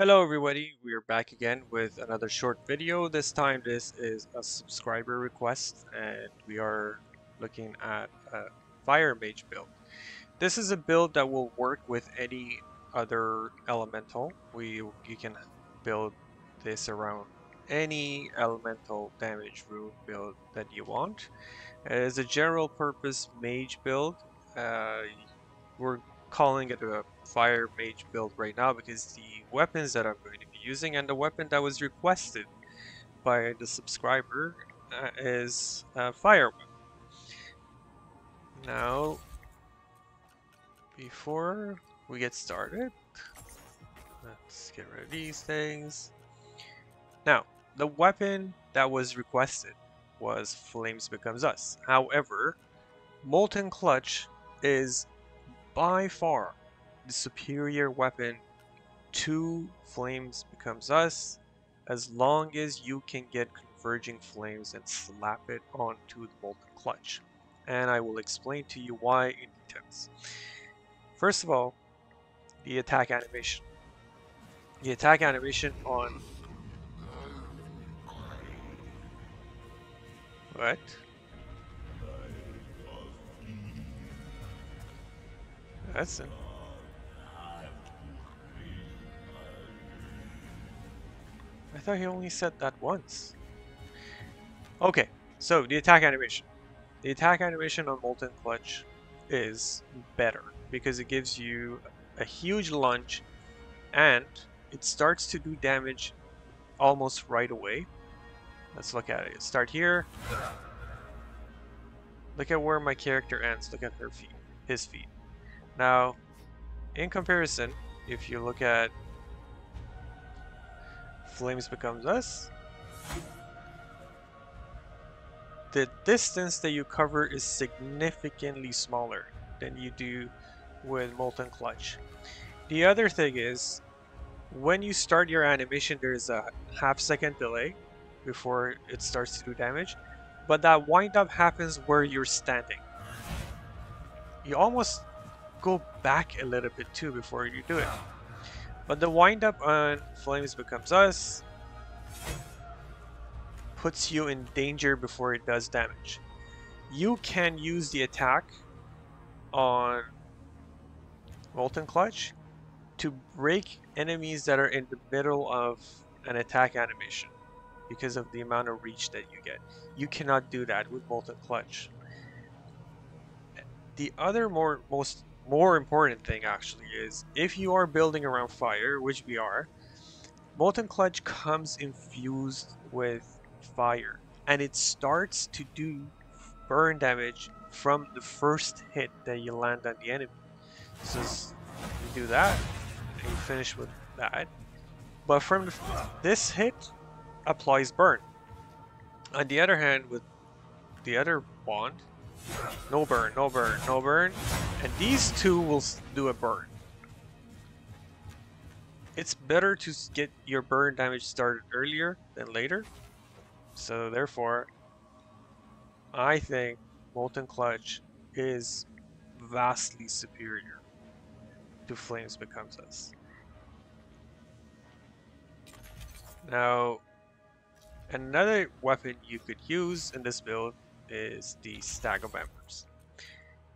Hello everybody, we are back again with another short video. This time this is a subscriber request and we are looking at a Fire Mage build. This is a build that will work with any other elemental. You can build this around any elemental damage rune build that you want. It is a general purpose mage build. Uh, we're calling it a fire mage build right now because the weapons that I'm going to be using and the weapon that was requested by the subscriber is a fire weapon. Now, before we get started, let's get rid of these things. Now, the weapon that was requested was Flames Becomes Us. However, Molten Clutch is by far the superior weapon to Flames Becomes Us, as long as you can get Converging Flames and slap it onto the Molten Clutch. And I will explain to you why in details. First of all, the attack animation. The attack animation on... What? That's it. I thought he only said that once. Okay, so the attack animation. The attack animation on Molten Clutch is better because it gives you a huge lunge and it starts to do damage almost right away. Let's look at it. Start here. Look at where my character ends. Look at her feet, his feet. Now, in comparison, if you look at Flames Becomes Us, the distance that you cover is significantly smaller than you do with Molten Clutch. The other thing is, when you start your animation, there's a half-second delay before it starts to do damage, but that wind-up happens where you're standing. You almost go back a little bit too before you do it. But the wind-up on Flames Becomes Us puts you in danger before it does damage. You can use the attack on Molten Clutch to break enemies that are in the middle of an attack animation because of the amount of reach that you get. You cannot do that with Molten Clutch. The other more important thing actually is if you are building around fire, which we are, Molten Clutch comes infused with fire and it starts to do burn damage from the first hit that you land on the enemy. So you do that and you finish with that. But from this hit applies burn. On the other hand, with the other wand, no burn, no burn, no burn, and these two will do a burn. It's better to get your burn damage started earlier than later. So therefore, I think Molten Clutch is vastly superior to Flames Becomes Us. Now, another weapon you could use in this build is the Stag of Embers.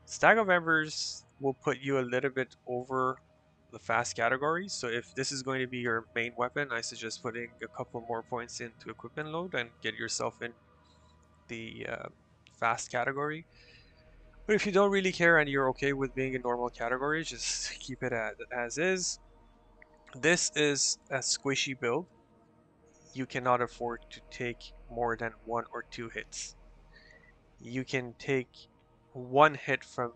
Stag of Embers will put you a little bit over the fast category, so if this is going to be your main weapon, I suggest putting a couple more points into equipment load and get yourself in the fast category. But if you don't really care and you're okay with being in normal category, just keep it as is. This is a squishy build. You cannot afford to take more than 1 or 2 hits. You can take 1 hit from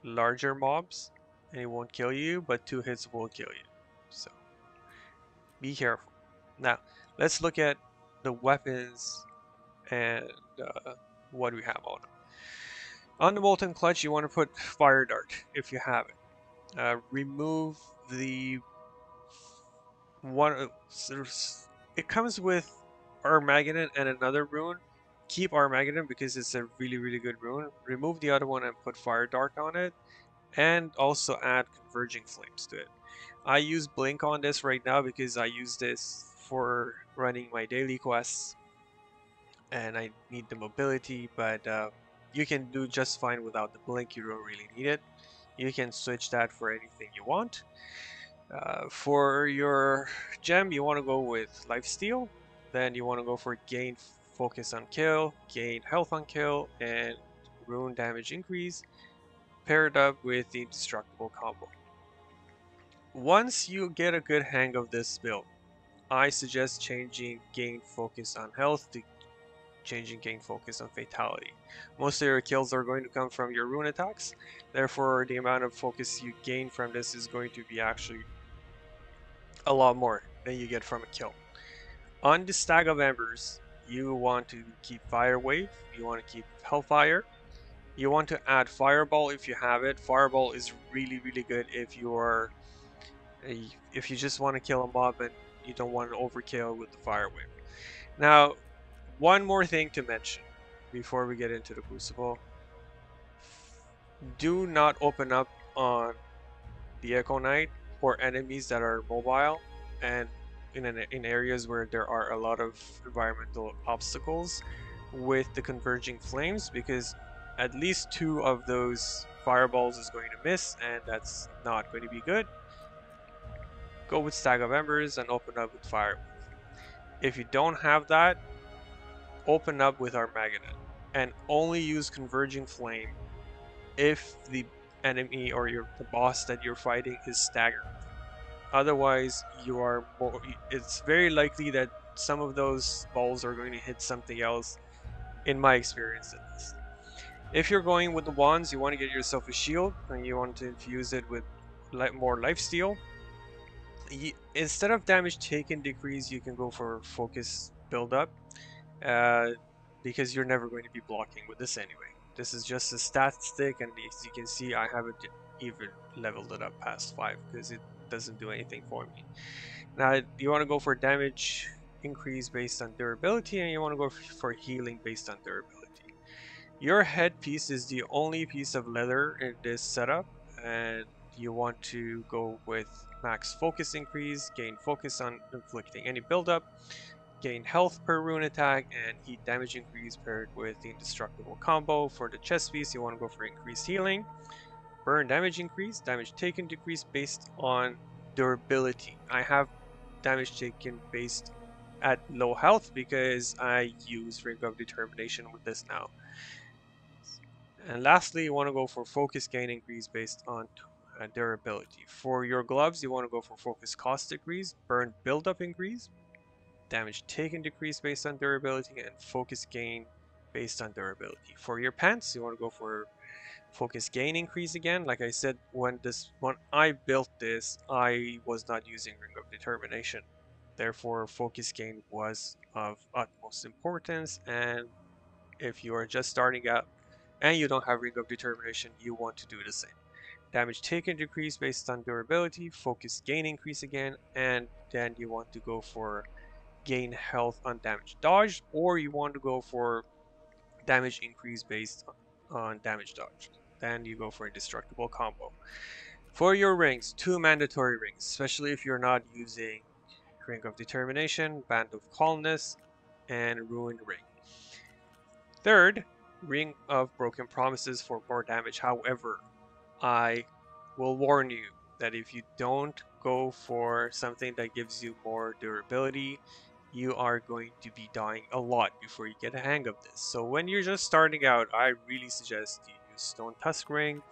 larger mobs and it won't kill you, but 2 hits will kill you. So be careful. Now, let's look at the weapons and what we have on them. On the Molten Clutch, you want to put Fire Dart if you have it. Remove the one. It comes with Armageddon and another rune. Keep Armageddon because it's a really good rune. Remove the other one and put Fire Dart on it, and also add Converging Flames to it. I use Blink on this right now because I use this for running my daily quests and I need the mobility, but you can do just fine without the Blink. You don't really need it. You can switch that for anything you want. For your gem, you want to go with Lifesteal. Then you want to go for gain focus on kill, gain health on kill, and rune damage increase, paired up with the indestructible combo. Once you get a good hang of this build, I suggest changing gain focus on health to changing gain focus on fatality. Most of your kills are going to come from your rune attacks, therefore the amount of focus you gain from this is going to be actually a lot more than you get from a kill. On the Stag of Embers, you want to keep Fire Wave, you want to keep Hellfire, you want to add Fireball if you have it. Fireball is really good if you just want to kill a mob and you don't want to overkill with the Fire Wave. Now, one more thing to mention before we get into the Crucible. Do not open up on the Echo Knight or enemies that are mobile and in areas where there are a lot of environmental obstacles with the converging flames, because at least 2 of those fireballs is going to miss and that's not going to be good. Go with Stag of Embers and open up with Fire. If you don't have that, open up with Armageddon and only use Converging Flame if the enemy or the boss that you're fighting is staggered. Otherwise, it's very likely that some of those balls are going to hit something else, in my experience at least. If you're going with the wands, you want to get yourself a shield and you want to infuse it with more lifesteal. Instead of damage taken decrease, you can go for focus build up, because you're never going to be blocking with this anyway. This is just a stat stick, and as you can see, I haven't even leveled it up past 5 because it doesn't do anything for me. Now, you want to go for damage increase based on durability, and you want to go for healing based on durability. Your headpiece is the only piece of leather in this setup, and you want to go with max focus increase, gain focus on inflicting any buildup, gain health per rune attack, and heat damage increase paired with the indestructible combo. For the chest piece, you want to go for increased healing, burn damage increase, damage taken decrease based on durability. I have damage taken based at low health because I use Ring of Determination with this now. And lastly, you want to go for focus gain increase based on durability. For your gloves, you want to go for focus cost decrease, burn buildup increase, damage taken decrease based on durability, and focus gain based on durability. For your pants, you want to go for focus gain increase again. Like I said, when I built this, I was not using Ring of Determination. Therefore, focus gain was of utmost importance, and if you are just starting out and you don't have Ring of Determination, you want to do the same. Damage taken decrease based on durability, focus gain increase again, and then you want to go for gain health on damage dodged, or you want to go for damage increase based on damage dodged. Then you go for indestructible combo. For your rings, 2 mandatory rings, especially if you're not using Ring of Determination, Band of Calmness, and Ruined Ring. Third, Ring of Broken Promises for more damage. However, I will warn you that if you don't go for something that gives you more durability, you are going to be dying a lot before you get a hang of this. So when you're just starting out, I really suggest you use Stone Tusk Ring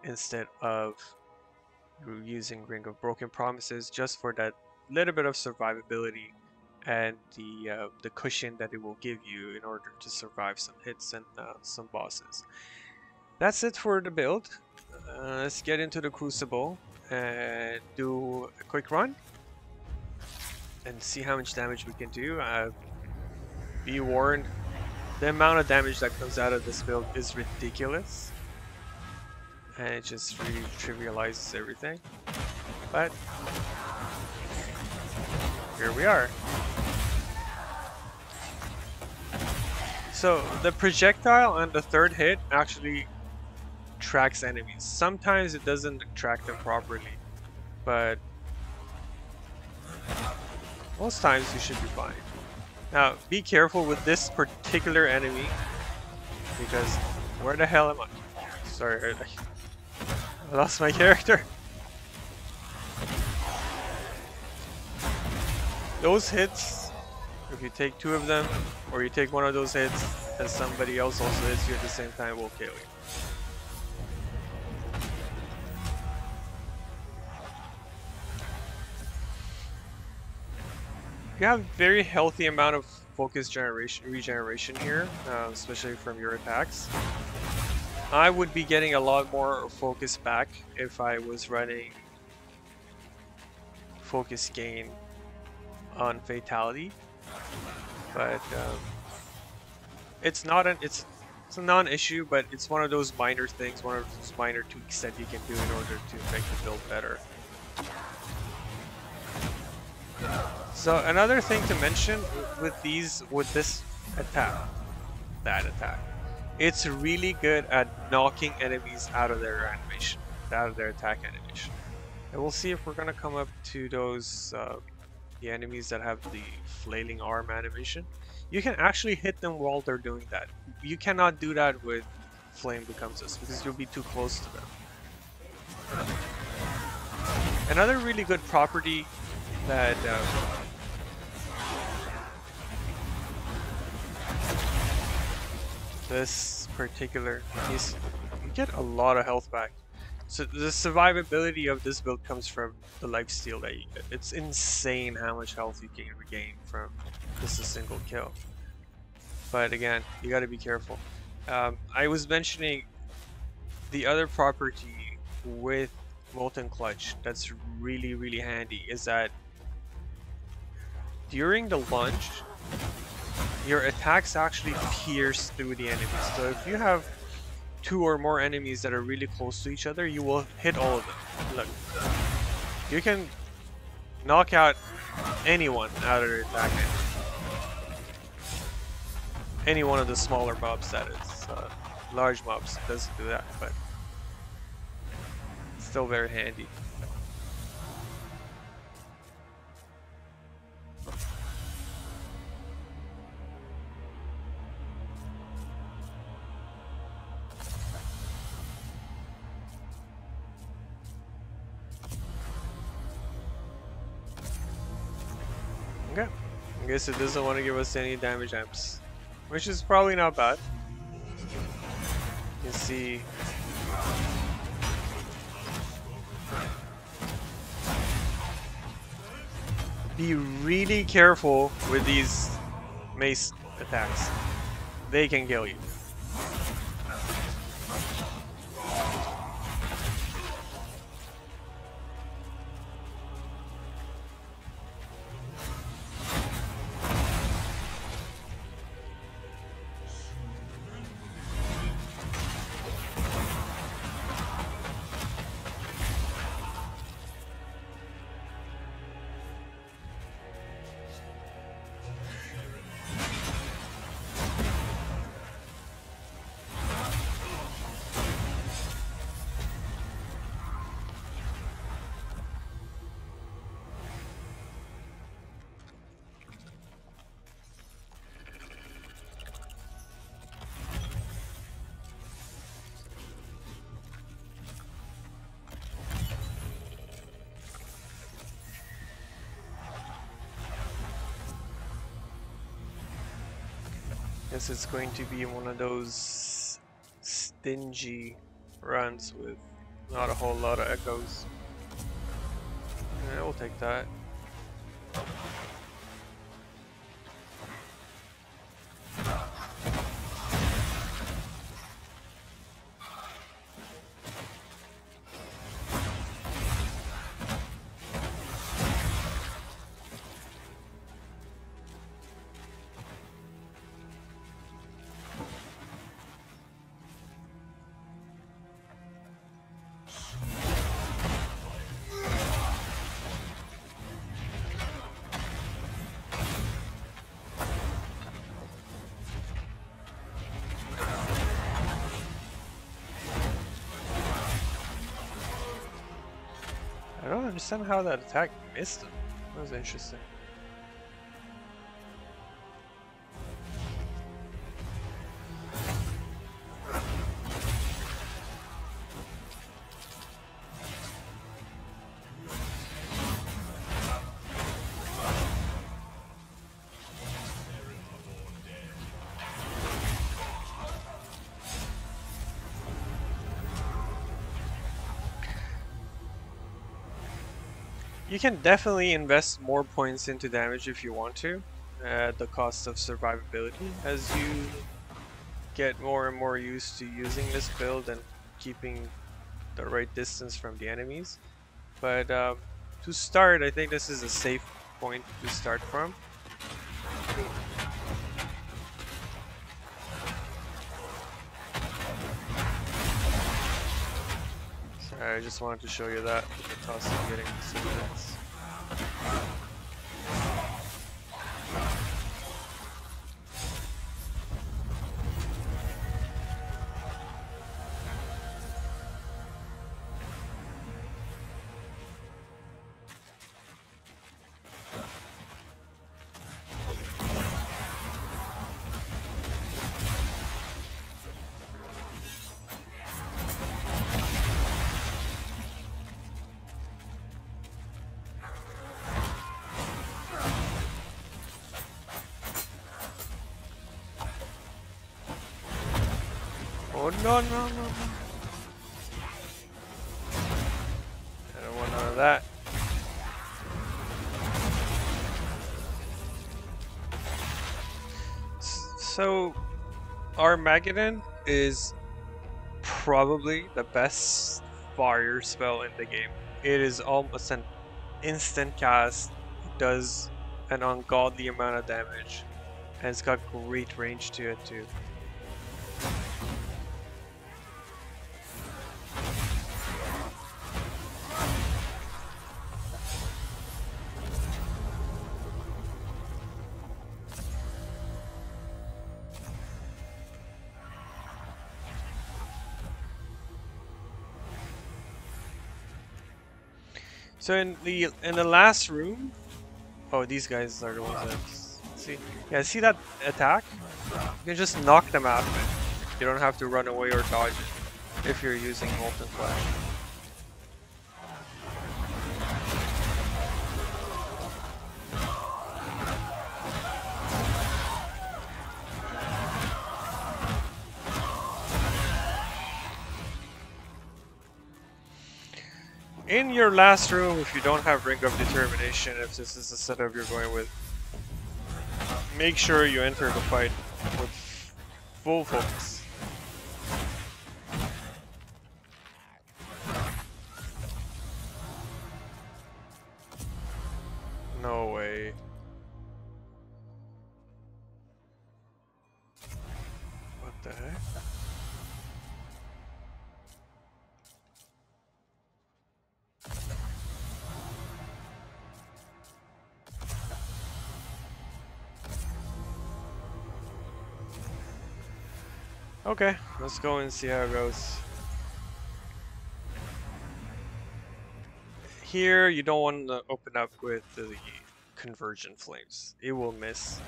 instead of using Ring of Broken Promises, just for that little bit of survivability and the cushion that it will give you in order to survive some hits and some bosses. That's it for the build. Let's get into the Crucible and do a quick run and see how much damage we can do. Be warned, the amount of damage that comes out of this build is ridiculous, and it just really trivializes everything. But here we are. So the projectile on the 3rd hit actually tracks enemies. Sometimes it doesn't track them properly. but most times you should be fine. Now, be careful with this particular enemy, because where the hell am I? Sorry, I lost my character. Those hits, if you take 2 of them, or you take 1 of those hits, and somebody else also hits you at the same time, will kill you. You have very healthy amount of focus regeneration here, especially from your attacks. I would be getting a lot more focus back if I was running focus gain on fatality, but it's a non-issue, but it's one of those minor things, one of those minor tweaks that you can do in order to make the build better. So another thing to mention with this attack, it's really good at knocking enemies out of their animation, out of their attack animation. And we'll see if we're gonna come up to those the enemies that have the flailing arm animation. You can actually hit them while they're doing that. You cannot do that with Flame Becomes Us because you'll be too close to them. Another really good property that this particular piece, you get a lot of health back. So the survivability of this build comes from the lifesteal that you get. It's insane how much health you can regain from just a single kill. But again, you gotta be careful. I was mentioning the other property with Molten Clutch that's really handy is that during the lunge, your attacks actually pierce through the enemies. So if you have 2 or more enemies that are really close to each other, you will hit all of them. Look, you can knock out anyone out of their attack angle. Any one of the smaller mobs, that is. Large mobs doesn't do that, but it's still very handy. Okay, I guess it doesn't want to give us any damage amps, which is probably not bad. You can see be really careful with these mace attacks. They can kill you. Guess it's going to be one of those stingy runs with not a whole lot of echoes. Yeah, we'll take that. I don't understand how that attack missed him. That was interesting. You can definitely invest more points into damage if you want to, at the cost of survivability, as you get more and more used to using this build and keeping the right distance from the enemies. But to start, I think this is a safe point to start from. Sorry, I just wanted to show you that with the toss of getting suplex. Oh no, no, no, no. I don't want none of that. So, Armageddon is probably the best fire spell in the game. It is almost an instant cast. It does an ungodly amount of damage. And it's got great range to it too. So in the last room, oh, these guys are the ones that see. Yeah, see that attack? You can just knock them out of it. You don't have to run away or dodge it if you're using Molten Flash. In your last room, if you don't have Ring of Determination, if this is the setup you're going with, make sure you enter the fight with full focus. No way. What the heck? Okay, let's go and see how it goes. Here, you don't want to open up with the Convergent Flames. It will miss.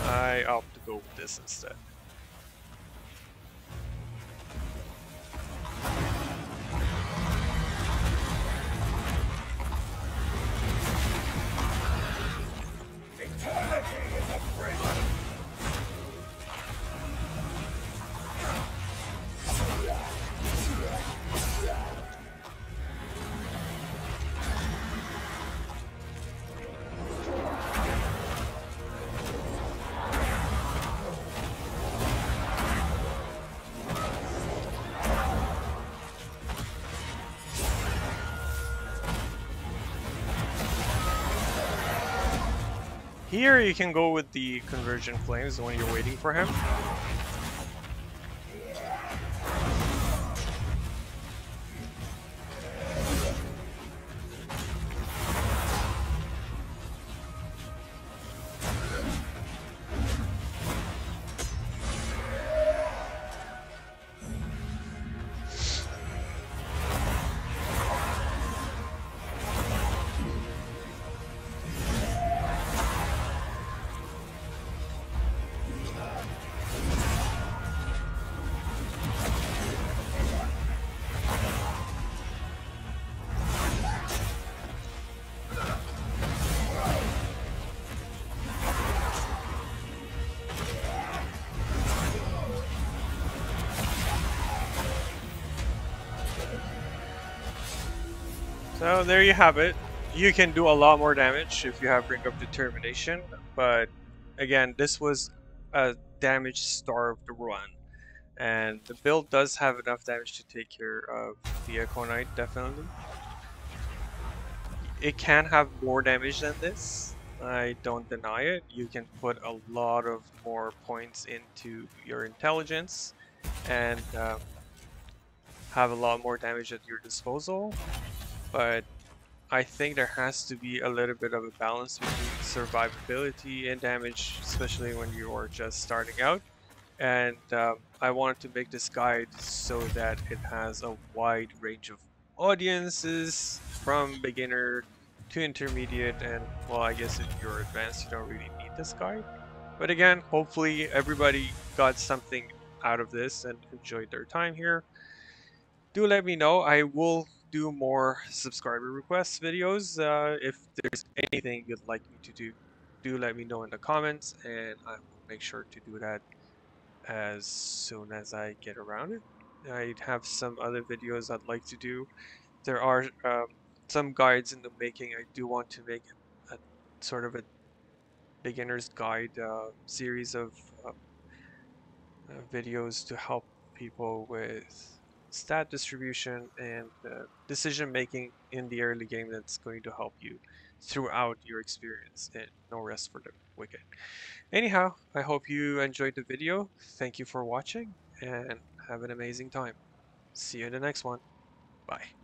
I opt to go with this instead. Here you can go with the Convergent Flames when you're waiting for him. So there you have it. You can do a lot more damage if you have Ring of Determination, but again, this was a damage starved run. And the build does have enough damage to take care of the Echo Knight, definitely. It can have more damage than this. I don't deny it. You can put a lot of more points into your intelligence and have a lot more damage at your disposal. But I think there has to be a little bit of a balance between survivability and damage, especially when you are just starting out. And I wanted to make this guide so that it has a wide range of audiences, from beginner to intermediate, and well, I guess if you're advanced, you don't really need this guide. But again, hopefully everybody got something out of this and enjoyed their time here. Do let me know. I will do more subscriber requests videos. If there's anything you'd like me to do let me know in the comments, and I will make sure to do that as soon as I get around it. I have some other videos I'd like to do. There are some guides in the making. I do want to make a sort of a beginner's guide series of videos to help people with stat distribution and decision making in the early game that's going to help you throughout your experience, and no rest for the wicked. Anyhow, I hope you enjoyed the video. Thank you for watching and have an amazing time. See you in the next one. Bye.